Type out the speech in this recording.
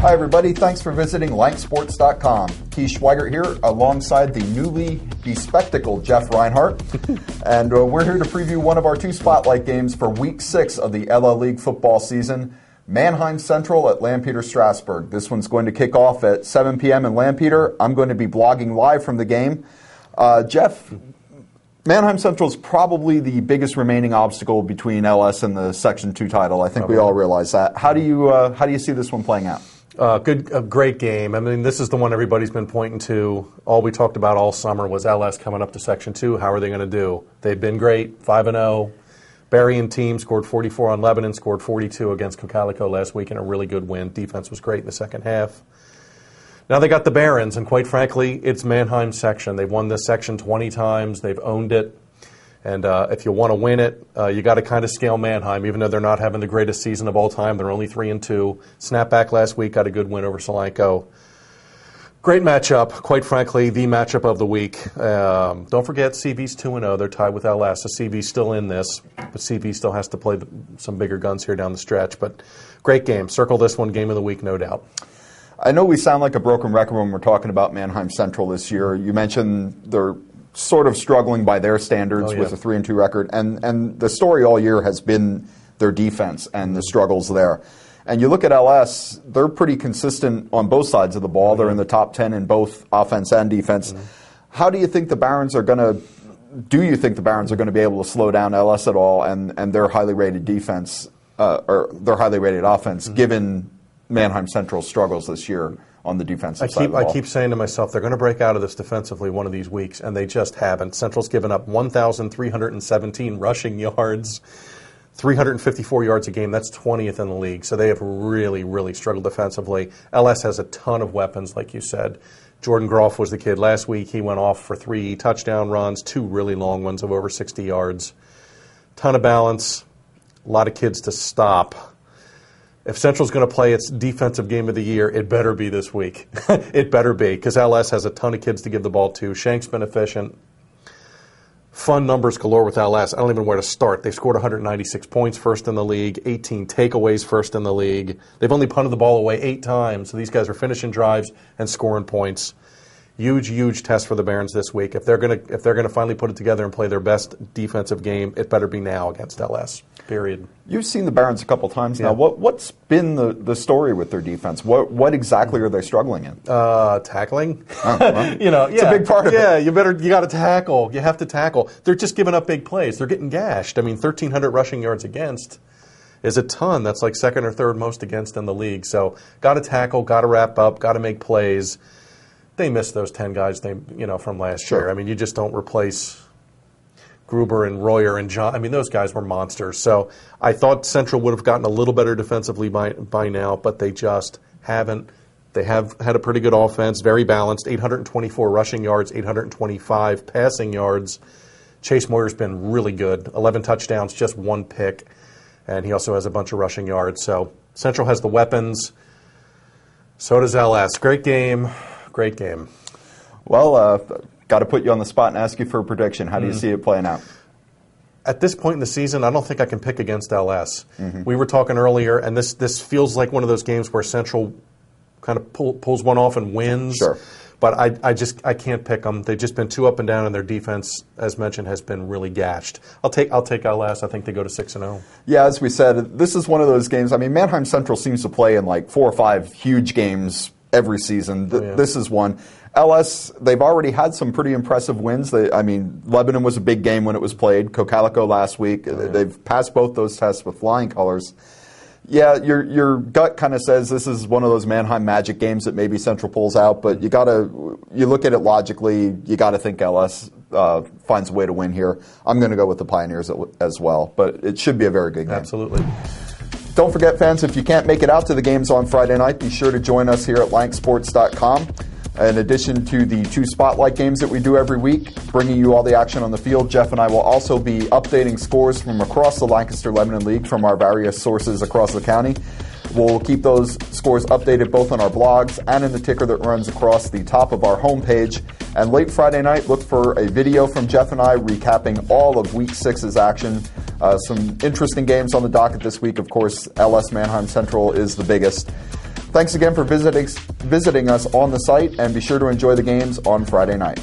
Hi, everybody. Thanks for visiting lanksports.com. Keith Schweigert here alongside the newly bespectacled Jeff Reinhart. And we're here to preview one of our two spotlight games for Week 6 of the LL League football season. Manheim Central at Lampeter-Strasburg. This one's going to kick off at 7 p.m. in Lampeter. I'm going to be blogging live from the game. Jeff, Manheim Central is probably the biggest remaining obstacle between LS and the Section 2 title. I think we all realize that. How do you see this one playing out? A great game. I mean, this is the one everybody's been pointing to. All we talked about all summer was LS coming up to Section 2. How are they going to do? They've been great, 5-0. Berrien team scored 44 on Lebanon, scored 42 against Cocalico last week in a really good win. Defense was great in the second half. Now they got the Barons, and quite frankly, it's Manheim's section. They've won this section 20 times. They've owned it. And if you want to win it, you got to kind of scale Manheim, even though they're not having the greatest season of all time. They're only 3-2. Snapback last week, got a good win over Solanco. Great matchup, quite frankly, the matchup of the week. Don't forget, CV's 2-0. They're tied with LS. So CV's still in this, but CV still has to play some bigger guns here down the stretch. But great game. Circle this one, game of the week, no doubt. I know we sound like a broken record when we're talking about Manheim Central this year. You mentioned they're sort of struggling by their standards with a 3-2 record, and the story all year has been their defense and the struggles there. And you look at LS, they're pretty consistent on both sides of the ball. They're in the top 10 in both offense and defense. How do you think the Barons are going to be able to slow down LS at all and their highly rated defense, or their highly rated offense, given Manheim Central's struggles this year on the defensive side of the ball? I keep saying to myself, they're going to break out of this defensively one of these weeks, and they just haven't. Central's given up 1,317 rushing yards, 354 yards a game. That's 20th in the league. So they have really, really struggled defensively. LS has a ton of weapons, like you said. Jordan Groff was the kid last week. He went off for 3 touchdown runs, 2 really long ones of over 60 yards. Ton of balance, a lot of kids to stop. If Central's going to play its defensive game of the year, it better be this week. It better be, because LS has a ton of kids to give the ball to. Shank's been efficient. Fun numbers galore with LS. I don't even know where to start. They've scored 196 points, first in the league, 18 takeaways, first in the league. They've only punted the ball away 8 times, so these guys are finishing drives and scoring points. Huge, huge test for the Barons this week. If they're going to finally put it together and play their best defensive game, it better be now against LS. Period. You've seen the Barons a couple times now. What's been the story with their defense? What exactly are they struggling in? Tackling. It's a big part of it. Yeah, you got to tackle. You have to tackle. They're just giving up big plays. They're getting gashed. I mean, 1,300 rushing yards against is a ton. That's like second or third most against in the league. So got to tackle, got to wrap up, got to make plays. They missed those 10 guys from last year. I mean, you just don't replace Gruber and Royer and John. I mean, those guys were monsters. So I thought Central would have gotten a little better defensively by now, but they just haven't. They have had a pretty good offense, very balanced, 824 rushing yards, 825 passing yards. Chase Moyer's been really good, 11 touchdowns, just 1 pick, and he also has a bunch of rushing yards. So Central has the weapons. So does LS. Great game. Great game. Well, got to put you on the spot and ask you for a prediction. How do you see it playing out? At this point in the season, I don't think I can pick against LS. We were talking earlier, and this feels like one of those games where Central kind of pulls one off and wins. Sure. But I can't pick them. They've just been too up and down, and their defense, as mentioned, has been really gashed. I'll take LS. I think they go to 6-0. Yeah, as we said, this is one of those games. I mean, Manheim Central seems to play in like 4 or 5 huge games every season. This is one. LS, they've already had some pretty impressive wins. Lebanon was a big game when it was played. Cocalico last week. They've passed both those tests with flying colors. Yeah, your gut kind of says this is one of those Manheim magic games that maybe Central pulls out, but you look at it logically, you got to think LS finds a way to win here. I'm going to go with the Pioneers as well, but it should be a very good game. Absolutely. Don't forget, fans, if you can't make it out to the games on Friday night, be sure to join us here at lanksports.com. In addition to the 2 spotlight games that we do every week, bringing you all the action on the field, Jeff and I will also be updating scores from across the Lancaster-Lebanon League from our various sources across the county. We'll keep those scores updated both on our blogs and in the ticker that runs across the top of our homepage. And late Friday night, look for a video from Jeff and I recapping all of Week 6's action. Some interesting games on the docket this week. Of course, LS Manheim Central is the biggest. Thanks again for visiting us on the site, and be sure to enjoy the games on Friday night.